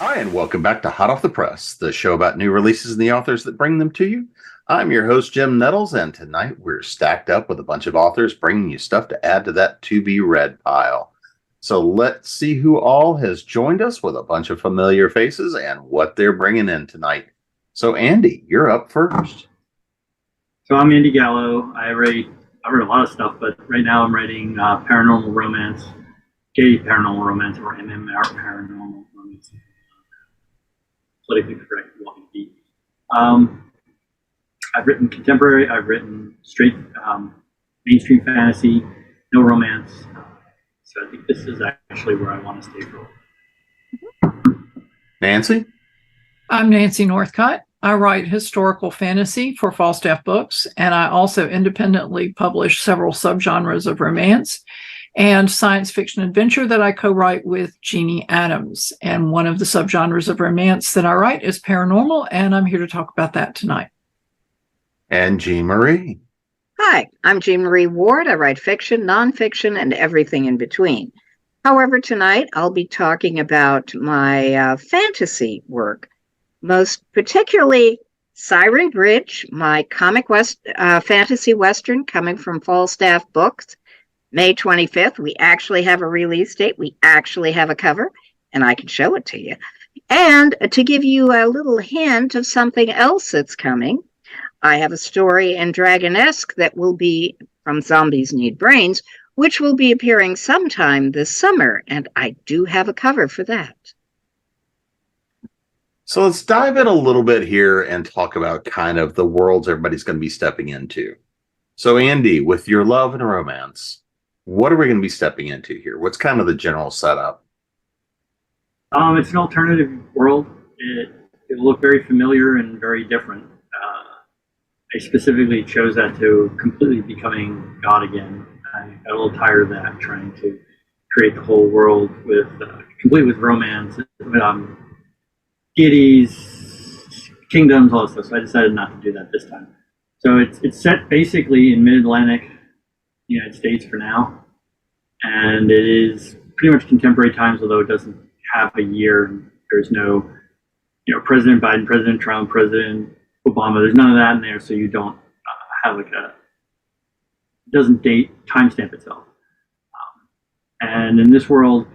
Hi, and welcome back to Hot Off the Press, the show about new releases and the authors that bring them to you. I'm your host, Jim Nettles, and tonight we're stacked up with a bunch of authors bringing you stuff to add to that to-be-read pile. So let's see who all has joined us with a bunch of familiar faces and what they're bringing in tonight. So, Andy, you're up first. So I'm Andy Gallo. I've read a lot of stuff, but right now I'm writing paranormal romance, gay paranormal romance, or MMR paranormal romance. Politically correct, walking beat. I've written contemporary. I've written straight mainstream fantasy, no romance. So I think this is actually where I want to stay for. Nancy? I'm Nancy Northcott. I write historical fantasy for Falstaff Books, and I also independently publish several subgenres of romance and science fiction adventure that I co-write with Jeannie Adams. And one of the subgenres of romance that I write is paranormal, and I'm here to talk about that tonight. And Jean Marie. Hi, I'm Jean Marie Ward. I write fiction, nonfiction, and everything in between. However, tonight I'll be talking about my fantasy work, most particularly Siren Bridge, my comic fantasy western coming from Falstaff Books. May 25th, we actually have a release date. We actually have a cover, and I can show it to you. And to give you a little hint of something else that's coming, I have a story in Dragonesque that will be from Zombies Need Brains, which will be appearing sometime this summer, and I do have a cover for that. So let's dive in a little bit here and talk about kind of the worlds everybody's going to be stepping into. So Andy, with your love and romance, what are we going to be stepping into here? What's kind of the general setup? It's an alternative world. It will look very familiar and very different. I specifically chose that to completely becoming God again. I got a little tired of that, trying to create the whole world with complete with romance, deities, kingdoms, all that stuff. So I decided not to do that this time. So it's set basically in mid-Atlantic United States for now, and it is pretty much contemporary times, although it doesn't have a year. There's no, President Biden, President Trump, President Obama. There's none of that in there, so you don't have it doesn't timestamp itself. And in this world,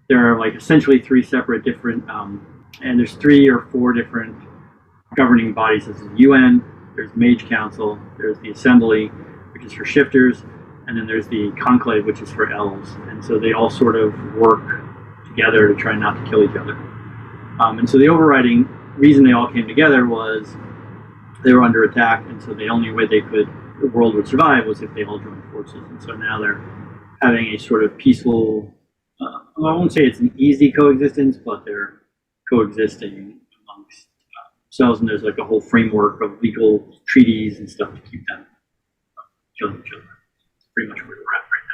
there are essentially three separate different, and there's 3 or 4 different governing bodies. There's the UN, there's the Mage Council, there's the Assembly, which is for shifters, and then there's the Conclave, which is for elves. And so they all sort of work together to try not to kill each other. And so the overriding reason they all came together was they were under attack, and so the only way the world would survive was if they all joined forces. And so now they're having a sort of peaceful, I won't say it's an easy coexistence, but they're coexisting amongst themselves, and there's a whole framework of legal treaties and stuff to keep them from killing each other. Pretty much where we're at right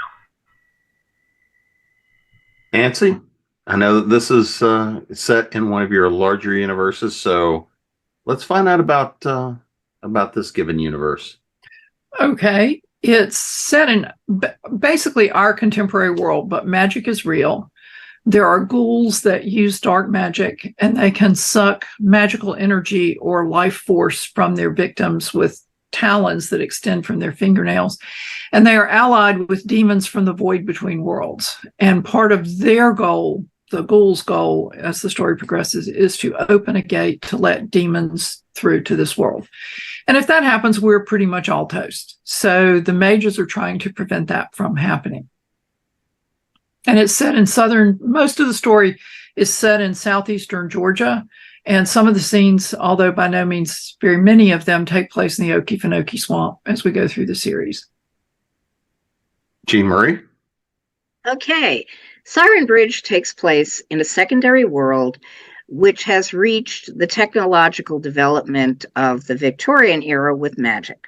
now. Nancy, I know that this is set in one of your larger universes, so let's find out about this given universe. Okay. It's set in basically our contemporary world, but magic is real. There are ghouls that use dark magic, and they can suck magical energy or life force from their victims with talons that extend from their fingernails. And they are allied with demons from the void between worlds. And part of their goal, the ghouls' goal, as the story progresses, is to open a gate to let demons through to this world. And if that happens, we're pretty much all toast. So the mages are trying to prevent that from happening. And it's set in most of the story is set in southeastern Georgia. And some of the scenes, although by no means very many of them, take place in the Okefenokee Swamp as we go through the series. Jean Marie? Okay. Siren Bridge takes place in a secondary world which has reached the technological development of the Victorian era with magic.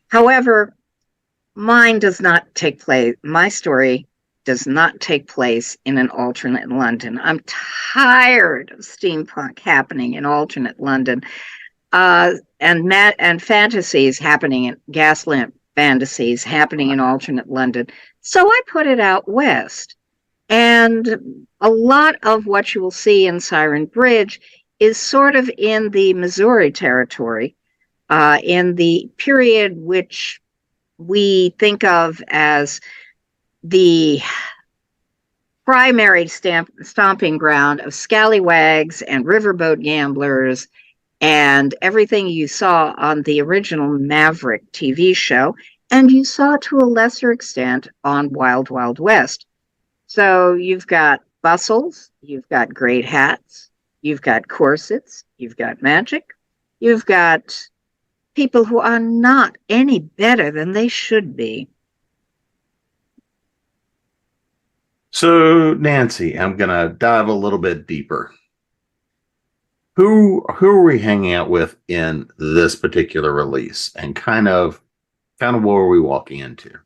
However, my story does not take place in an alternate London. I'm tired of steampunk happening in alternate London, and fantasies happening in gaslamp fantasies happening in alternate London. So I put it out west. And a lot of what you will see in Siren Bridge is sort of in the Missouri territory, in the period which we think of as the primary stomping ground of scallywags and riverboat gamblers and everything you saw on the original Maverick TV show, and you saw to a lesser extent on Wild Wild West. So you've got bustles, you've got great hats, you've got corsets, you've got magic, you've got people who are not any better than they should be. So, Nancy, I'm going to dive a little bit deeper. Who are we hanging out with in this particular release, and kind of what are we walking into?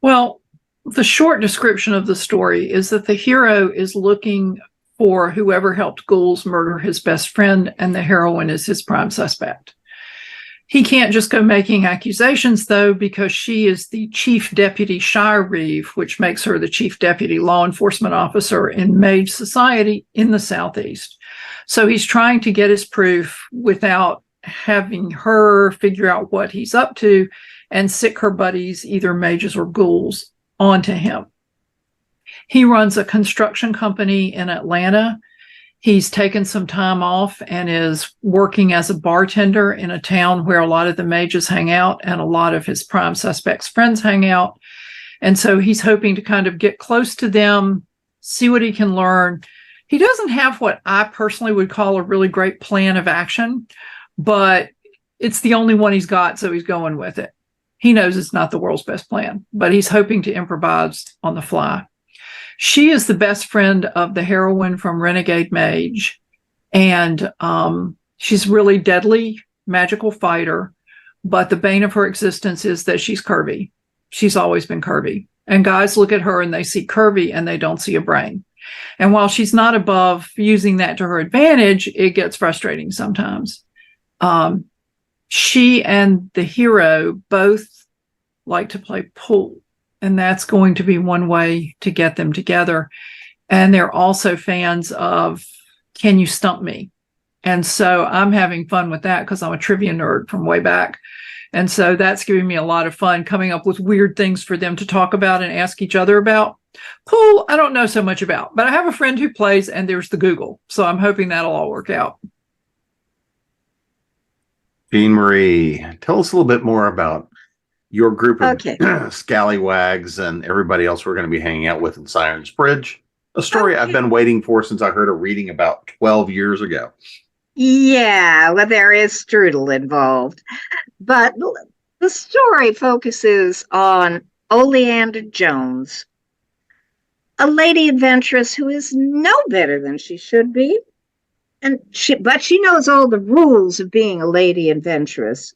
Well, the short description of the story is that the hero is looking for whoever helped ghouls murder his best friend, and the heroine is his prime suspect. He can't just go making accusations, though, because she is the chief deputy Shire Reeve, which makes her the chief deputy law enforcement officer in mage society in the Southeast. So he's trying to get his proof without having her figure out what he's up to and sick her buddies, either mages or ghouls, onto him. He runs a construction company in Atlanta. He's taken some time off and is working as a bartender in a town where a lot of the mages hang out and a lot of his prime suspects' friends hang out. And so he's hoping to kind of get close to them, see what he can learn. He doesn't have what I personally would call a really great plan of action, but it's the only one he's got, so he's going with it. He knows it's not the world's best plan, but he's hoping to improvise on the fly. She is the best friend of the heroine from Renegade Mage, and she's really deadly magical fighter, but the bane of her existence is that she's curvy. She's always been curvy. And guys look at her and they see curvy and they don't see a brain. And while she's not above using that to her advantage, it gets frustrating sometimes. She and the hero both like to play pool. And that's going to be one way to get them together. And they're also fans of Can You Stump Me? And so I'm having fun with that because I'm a trivia nerd from way back. And so that's giving me a lot of fun coming up with weird things for them to talk about and ask each other about. Pool, I don't know so much about, but I have a friend who plays, and there's the Google. So I'm hoping that'll all work out. Jean Marie, tell us a little bit more about your group of scallywags and everybody else we're going to be hanging out with in Siren's Bridge. A story I've been waiting for since I heard a reading about 12 years ago. Yeah, well, there is strudel involved. But the story focuses on Oleander Jones, a lady adventuress who is no better than she should be. But she knows all the rules of being a lady adventuress.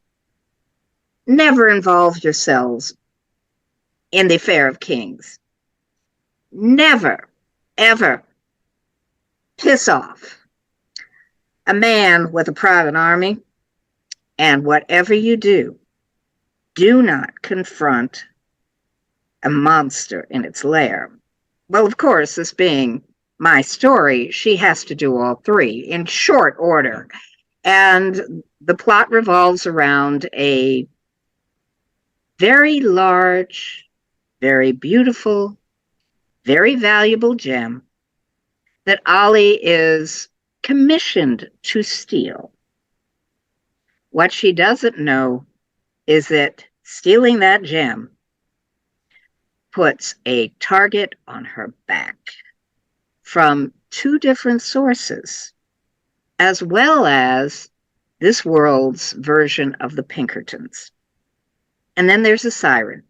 Never involve yourselves in the affair of kings. Never, ever piss off a man with a private army. And whatever you do, do not confront a monster in its lair. Well, of course, this being my story, she has to do all three in short order. And the plot revolves around a very large, very beautiful, very valuable gem that Ollie is commissioned to steal. What she doesn't know is that stealing that gem puts a target on her back from two different sources, as well as this world's version of the Pinkertons. And then there's a siren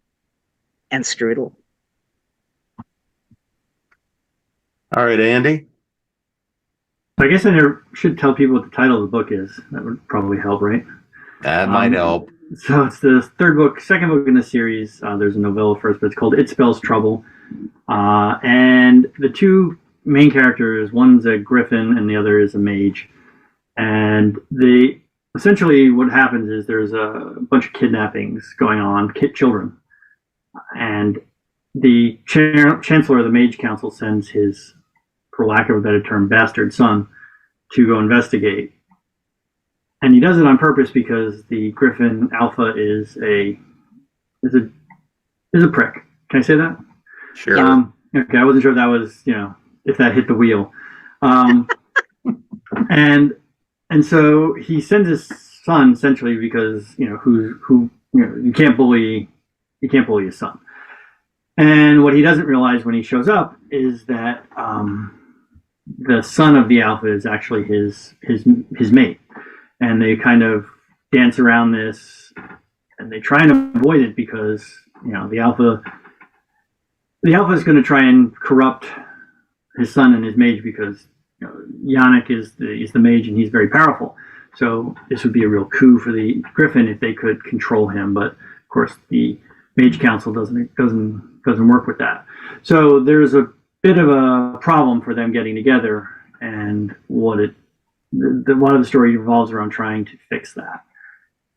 and strudel. All right, Andy. I guess I should tell people what the title of the book is. That would probably help, right? That might help. So it's the second book in the series. There's a novella first, but it's called It Spells Trouble. And the two main characters, one's a griffin and the other is a mage. And essentially what happens is there's a bunch of kidnappings going on, children. And the chancellor of the Mage Council sends his, for lack of a better term, bastard son to go investigate. And he does it on purpose because the Griffin Alpha is a prick. Can I say that? Sure. Okay, I wasn't sure if that was, if that hit the wheel. And so he sends his son essentially because, you can't bully his son. And what he doesn't realize when he shows up is that the son of the Alpha is actually his mate. And they kind of dance around this, and they try and avoid it because the Alpha is going to try and corrupt his son and his mage because Yannick is the mage and he's very powerful. So this would be a real coup for the Griffin if they could control him. But of course, the Mage Council doesn't work with that. So there's a bit of a problem for them getting together, and a lot of the story revolves around trying to fix that.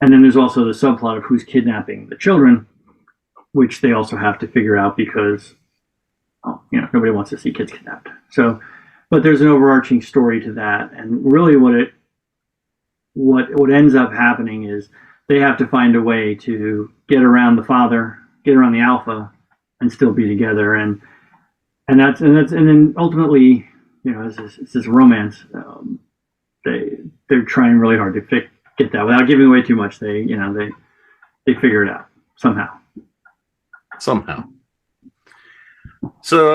And then there's also the subplot of who's kidnapping the children, which they also have to figure out because, nobody wants to see kids kidnapped. So, but there's an overarching story to that, and really what ends up happening is they have to find a way to get around the father, get around the Alpha, and still be together. And then ultimately, it's this romance. They're trying really hard to get that without giving away too much. They figure it out somehow. So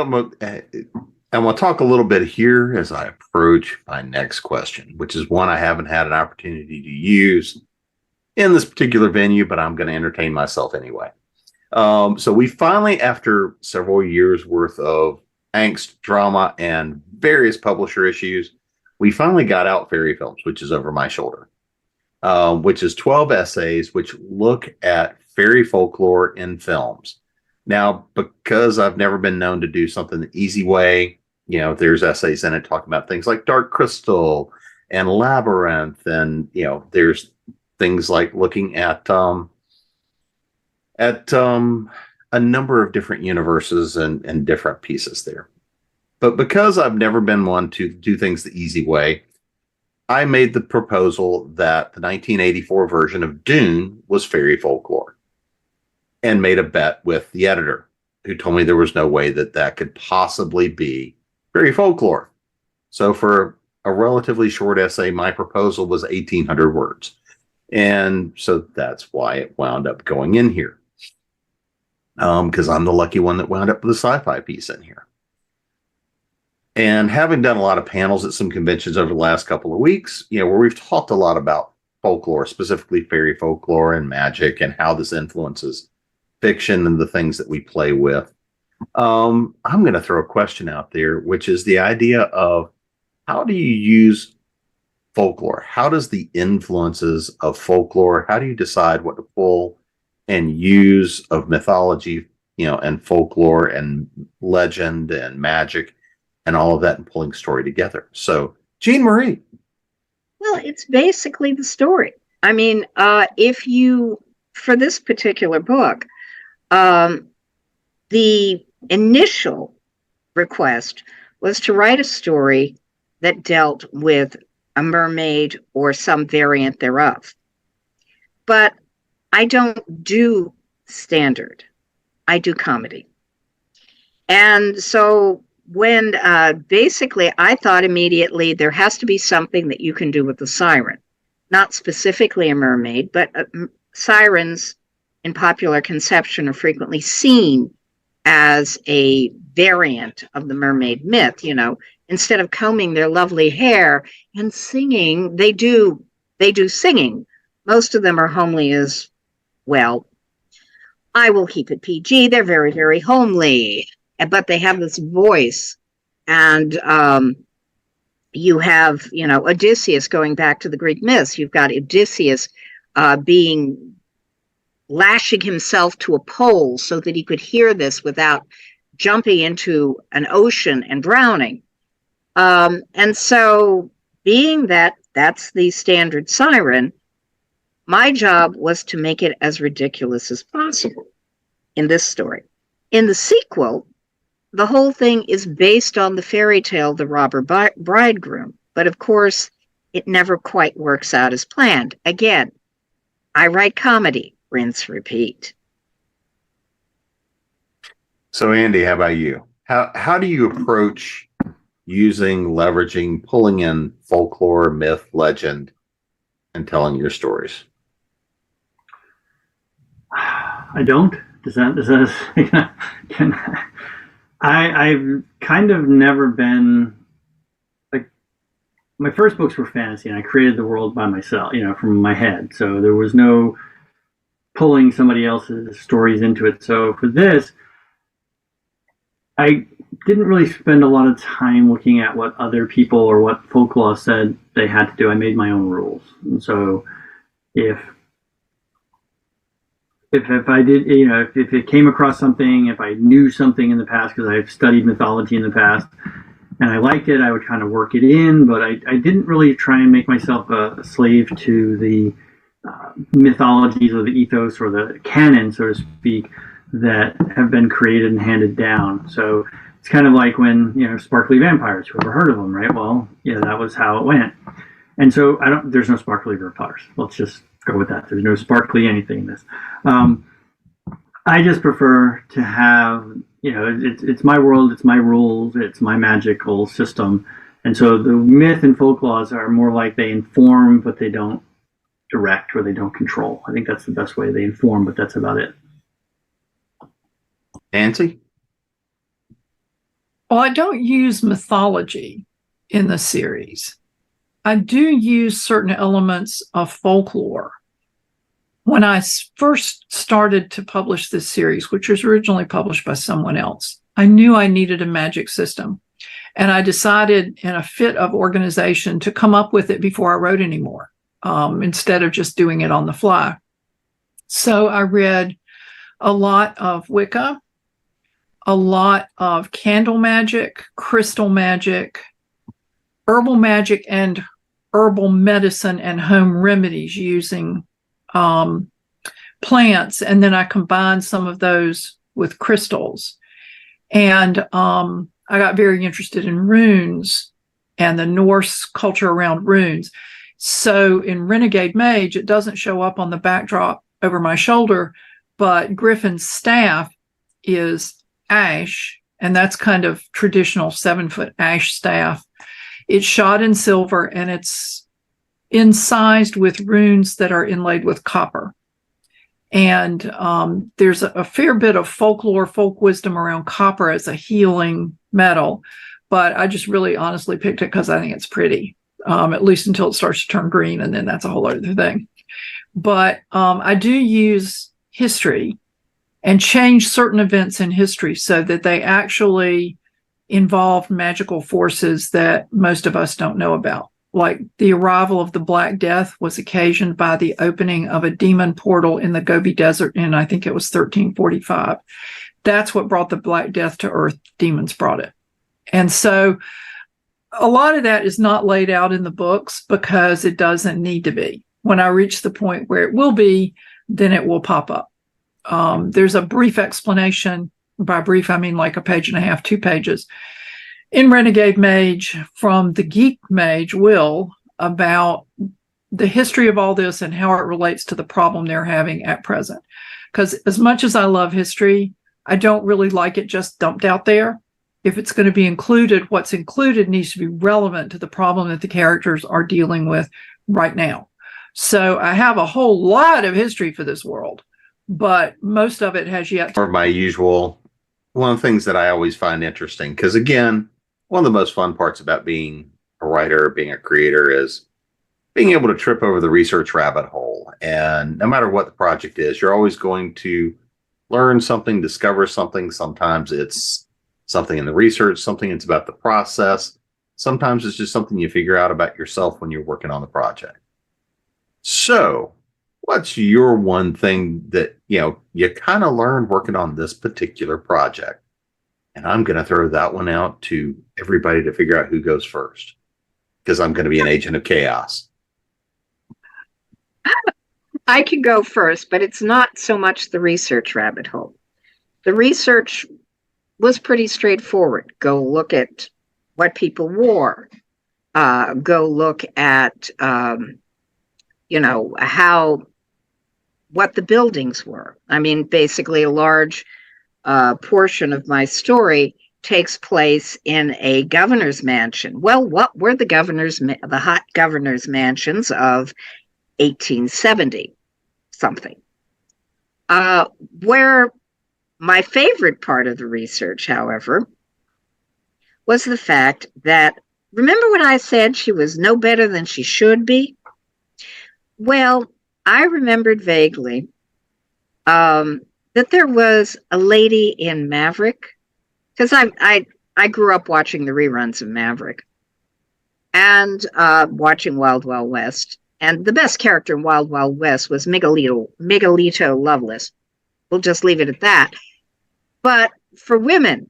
I'm going to talk a little bit here as I approach my next question, which is one I haven't had an opportunity to use in this particular venue, but I'm going to entertain myself anyway. So we finally, after several years worth of angst, drama, and various publisher issues, we finally got out Fairy Films, which is over my shoulder, which is 12 essays which look at fairy folklore in films. Now, because I've never been known to do something the easy way, there's essays in it talking about things like Dark Crystal and Labyrinth, and there's things like looking at a number of different universes and different pieces there. But because I've never been one to do things the easy way, I made the proposal that the 1984 version of Dune was fairy folklore, and made a bet with the editor, who told me there was no way that could possibly be fairy folklore. So for a relatively short essay, my proposal was 1,800 words. And so that's why it wound up going in here. Because I'm the lucky one that wound up with a sci-fi piece in here. And having done a lot of panels at some conventions over the last couple of weeks, where we've talked a lot about folklore, specifically fairy folklore and magic, and how this influences fiction and the things that we play with. I'm going to throw a question out there, which is the idea of how do you use folklore? How does the influences of folklore, how do you decide what to pull and use of mythology, and folklore and legend and magic and all of that, and pulling story together? So, Jean Marie. Well, it's basically the story. I mean, for this particular book, the initial request was to write a story that dealt with a mermaid or some variant thereof. But I don't do standard. I do comedy. And so when basically I thought immediately there has to be something that you can do with the siren, not specifically a mermaid, but sirens in popular conception are frequently seen as a variant of the mermaid myth. Instead of combing their lovely hair and singing, they do singing. Most of them are homely as well. I will keep it PG. They're very, very homely, but they have this voice. And you have, Odysseus, going back to the Greek myths. You've got Odysseus lashing himself to a pole so that he could hear this without jumping into an ocean and drowning. And so, being that that's the standard siren, my job was to make it as ridiculous as possible in this story. In the sequel, the whole thing is based on the fairy tale The Robber Bridegroom, but of course, it never quite works out as planned. Again, I write comedy, rinse, repeat. So, Andy, how about you? How do you approach leveraging, pulling in folklore, myth, legend, and telling your stories? I don't. I've kind of never been like, my first books were fantasy, and I created the world by myself, from my head. So there was no pulling somebody else's stories into it. So for this, I didn't really spend a lot of time looking at what other people or what folklore said they had to do. I made my own rules. And so if I did, if it came across something, if I knew something in the past, because I've studied mythology in the past, and I liked it, I would kind of work it in, but I didn't really try and make myself a slave to the mythologies or the ethos or the canon, so to speak, that have been created and handed down. So it's kind of like when, sparkly vampires, whoever heard of them, right? Well, yeah, that was how it went. And so there's no sparkly vampires. Let's just go with that. There's no sparkly anything in this. I just prefer to have, it's my world, it's my rules, it's my magical system. And so the myth and folklore are more like they inform, but they don't direct or they don't control. I think that's the best way. They inform, but that's about it. Nancy? Well, I don't use mythology in the series. I do use certain elements of folklore. When I first started to publish this series, which was originally published by someone else, I knew I needed a magic system. And I decided in a fit of organization to come up with it before I wrote anymore, instead of just doing it on the fly. So I read a lot of Wicca, a lot of candle magic, crystal magic, herbal magic, and herbal medicine and home remedies using plants. And then I combined some of those with crystals. And I got very interested in runes and the Norse culture around runes. So in Renegade Mage, it doesn't show up on the backdrop over my shoulder, but Griffin's staff is ash, and that's kind of traditional 7-foot ash staff. It's shot in silver, and it's incised with runes that are inlaid with copper. And there's a fair bit of folklore, folk wisdom around copper as a healing metal, but I just really honestly picked it because I think it's pretty, at least until it starts to turn green, and then that's a whole other thing. But I do use history and change certain events in history so that they actually involve magical forces that most of us don't know about. Like the arrival of the Black Death was occasioned by the opening of a demon portal in the Gobi Desert in, I think it was 1345. That's what brought the Black Death to Earth. Demons brought it. And so a lot of that is not laid out in the books because it doesn't need to be. When I reach the point where it will be, then it will pop up. There's a brief explanation. By brief, I mean like a page and a half, 2 pages, in Renegade Mage from the Geek Mage, Will, about the history of all this and how it relates to the problem they're having at present. Because as much as I love history, I don't really like it just dumped out there. If it's going to be included, what's included needs to be relevant to the problem that the characters are dealing with right now. So I have a whole lot of history for this world, but most of it has yet to. Or my usual, one of the things that I always find interesting, because again, one of the most fun parts about being a writer, being a creator, is being able to trip over the research rabbit hole. And no matter what the project is, you're always going to learn something, discover something. Sometimes it's something in the research, something it's about the process. Sometimes it's just something you figure out about yourself when you're working on the project. So what's your one thing that, you kind of learned working on this particular project? And I'm going to throw that one out to everybody to figure out who goes first, because I'm going to be an agent of chaos. I can go first, but it's not so much the research rabbit hole. the research was pretty straightforward. Go look at what people wore. Go look at, what the buildings were. I mean, basically, a large portion of my story takes place in a governor's mansion. Well, what were the hot governor's mansions of 1870 something? Where my favorite part of the research, however, was the fact that, remember when I said she was no better than she should be? Well, I remembered vaguely that there was a lady in Maverick, because I grew up watching the reruns of Maverick and watching Wild Wild West. And the best character in Wild Wild West was Miguelito Loveless. We'll just leave it at that. But for women,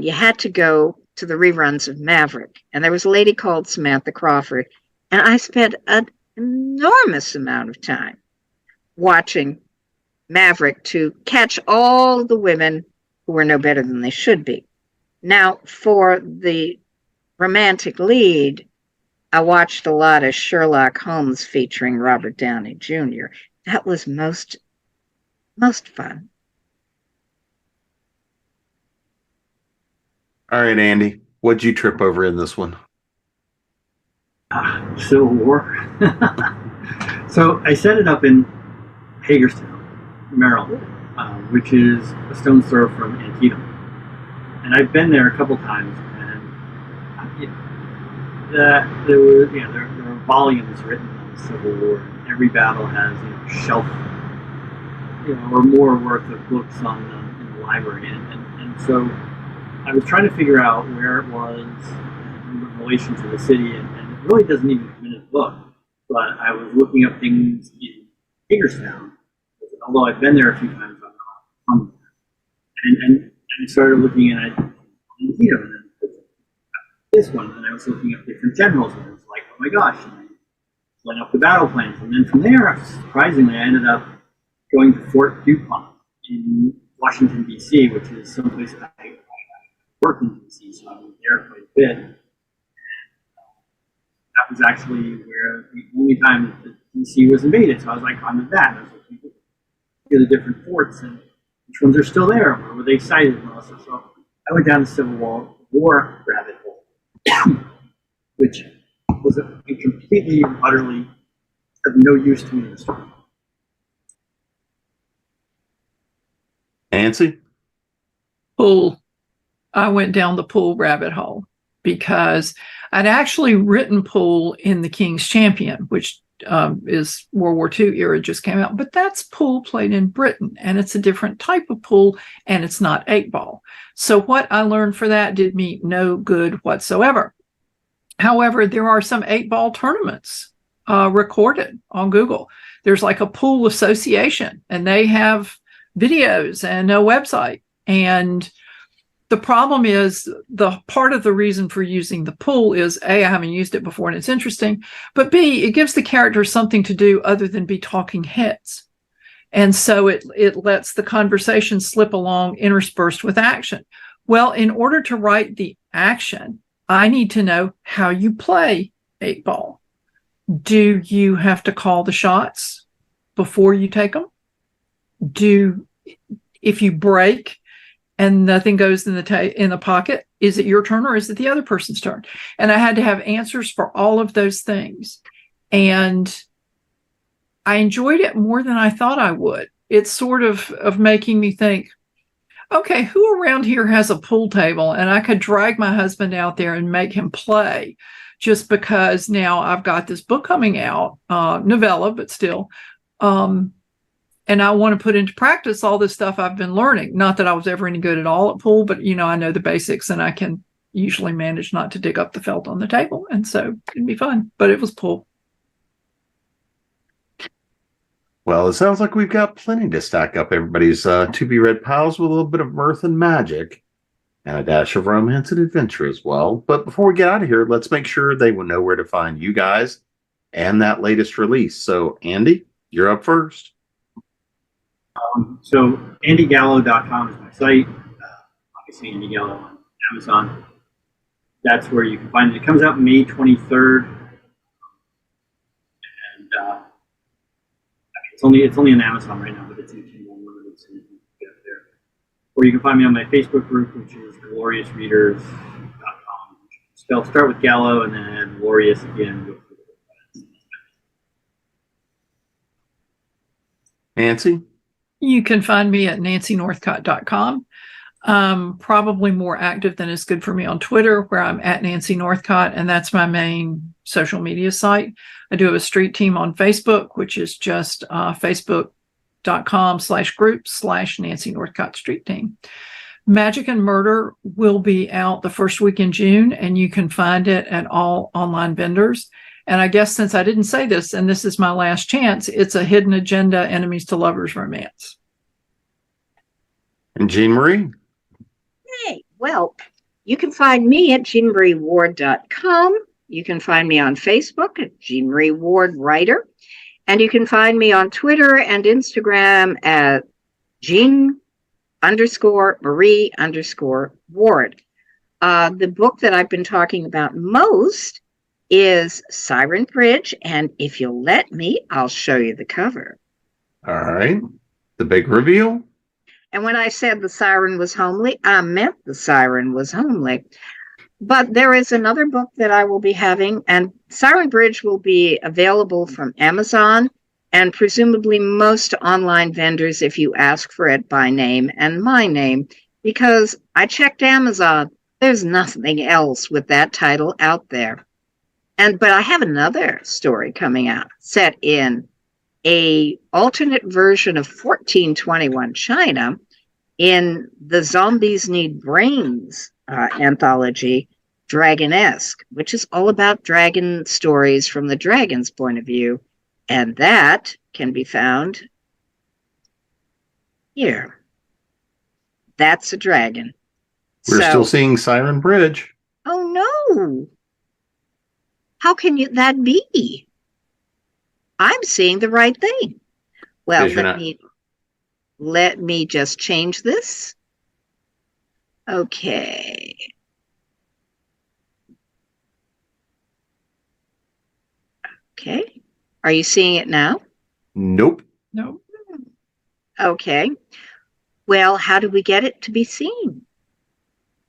you had to go to the reruns of Maverick. And there was a lady called Samantha Crawford. And I spent an enormous amount of time watching Maverick to catch all the women who were no better than they should be. Now, for the romantic lead, I watched a lot of Sherlock Holmes featuring Robert Downey Jr. That was most fun. All right, Andy, what'd you trip over in this one? Civil War. So I set it up in Hagerstown, Maryland, which is a stone's throw from Antietam. And I've been there a couple times, and there are volumes written on the Civil War. And every battle has shelf, or more worth of books on in the library, and so I was trying to figure out where it was in relation to the city, and it really doesn't even come in the book. But I was looking up things in Hagerstown, although I've been there a few times, I'm not from there. And I started looking at Antietam, and then this one, and I was looking up different generals, and it was like, oh my gosh, and I went up the battle plans. And then from there, surprisingly, I ended up going to Fort DuPont in Washington, D.C., which is someplace I worked in D.C., so I was there quite a bit. And that was actually where the only time that D.C. was invaded. So I was like, on that. I was looking at the different forts and which ones are still there, where were they sited, and all that. So I went down the Civil War rabbit hole, which was a completely, utterly of no use to me in the story. Nancy? Pool. I went down the pool rabbit hole because I'd actually written pool in The King's Champion, which is World War II era, just came out. But that's pool played in Britain, and it's a different type of pool, and it's not 8-ball. So what I learned for that did me no good whatsoever. However, there are some 8-ball tournaments recorded on Google. There's like a pool association, and they have videos and a website. And the problem is, the part of the reason for using the pool is A, I haven't used it before and it's interesting, but B, it gives the characters something to do other than be talking heads. And so it lets the conversation slip along interspersed with action. Well, in order to write the action, I need to know how you play 8-ball. Do you have to call the shots before you take them? If you break and nothing goes in the pocket, is it your turn or is it the other person's turn? And I had to have answers for all of those things. And I enjoyed it more than I thought I would. It's sort of making me think, okay, who around here has a pool table? And I could drag my husband out there and make him play, just because now I've got this book coming out, novella, but still. And I want to put into practice all this stuff I've been learning. Not that I was ever any good at all at pool, but, I know the basics, and I can usually manage not to dig up the felt on the table. And so it'd be fun, but it was pool. Well, it sounds like we've got plenty to stack up everybody's to-be-read piles with a little bit of mirth and magic and a dash of romance and adventure as well. But before we get out of here, let's make sure they will know where to find you guys and that latest release. So, Andy, you're up first. So andygallo.com is my site. Obviously, Andy Gallo on Amazon. That's where you can find it. It comes out May 23rd, and it's only on Amazon right now, but it's in Kindle Unlimited, so you can get it there. Or you can find me on my Facebook group, which is gloriousreaders.com. Start with Gallo and then add glorious at the end. Nancy? You can find me at nancynorthcott.com. Probably more active than is good for me on Twitter, where I'm at Nancy Northcott, and that's my main social media site. I do have a street team on Facebook, which is just facebook.com/group/Nancy Northcott Street Team. Magic and Murder will be out the first week in June, and you can find it at all online vendors. And I guess since I didn't say this, and this is my last chance, it's a hidden agenda, enemies to lovers romance. And Jean Marie? Hey, well, you can find me at jeanmarieward.com. You can find me on Facebook at Jean Marie Ward Writer. And you can find me on Twitter and Instagram at Jean_Marie_Ward. The book that I've been talking about most is Siren Bridge, and if you'll let me, I'll show you the cover. All right. The big reveal? And when I said the siren was homely, I meant the siren was homely. But there is another book that I will be having, and Siren Bridge will be available from Amazon and presumably most online vendors if you ask for it by name and my name, because I checked Amazon. There's nothing else with that title out there. But I have another story coming out set in a alternate version of 1421 China in the Zombies Need Brains anthology, Dragonesque, which is all about dragon stories from the dragon's point of view. And that can be found here. That's a dragon. We're still seeing Siren Bridge. Oh, no. How can that be? I'm seeing the right thing. Well, let me just change this. Okay. Okay. Are you seeing it now? Nope. No. Okay. Well, how do we get it to be seen?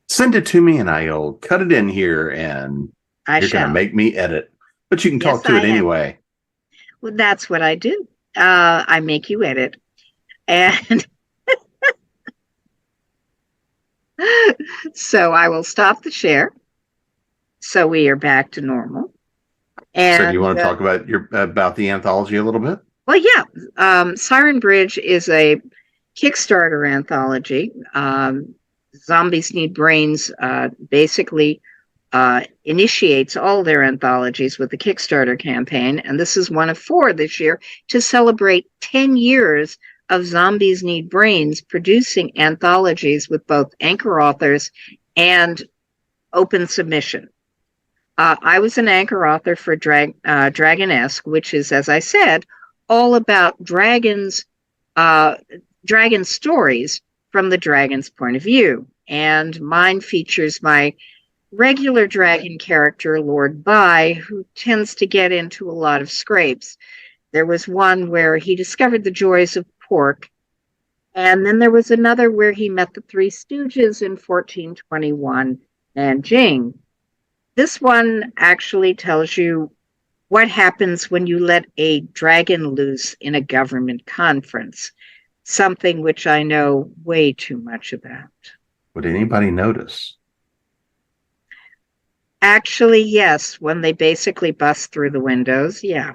Send it to me and I'll cut it in here, and you're going to make me edit. But you can talk to it anyway. Well, that's what I do. I make you edit. And so I will stop the share. So we are back to normal. And so do you want to talk about the anthology a little bit? Well, yeah. Siren Bridge is a Kickstarter anthology. Zombies Need Brains basically initiates all their anthologies with the Kickstarter campaign, and this is one of 4 this year to celebrate 10 years of Zombies Need Brains producing anthologies with both anchor authors and open submission. I was an anchor author for Dragonesque, which is, as I said, all about dragon stories from the dragon's point of view. And mine features my regular dragon character, Lord Bai, who tends to get into a lot of scrapes. There was one where he discovered the joys of pork, and then there was another where he met the Three Stooges in 1421 Nanjing. This one actually tells you what happens when you let a dragon loose in a government conference, something which I know way too much about. Would anybody notice? Actually, yes, when they basically bust through the windows, yeah.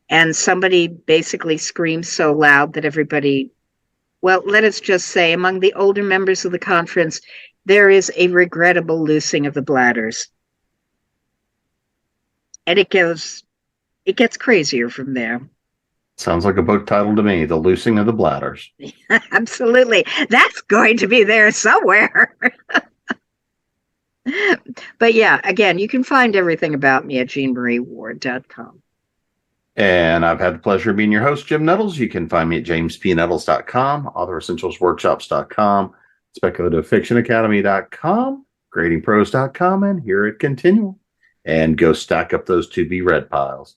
And somebody basically screams so loud that everybody, well, let us just say, among the older members of the conference, there is a regrettable loosing of the bladders. And it gets crazier from there. Sounds like a book title to me, The Loosing of the Bladders. Absolutely. That's going to be there somewhere. But yeah, again, you can find everything about me at jeanmarieward.com. And I've had the pleasure of being your host, Jim Nettles. You can find me at jamespnettles.com, authoressentialsworkshops.com, speculativefictionacademy.com, gradingpros.com, and here at ConTinual. And go stack up those to be read piles.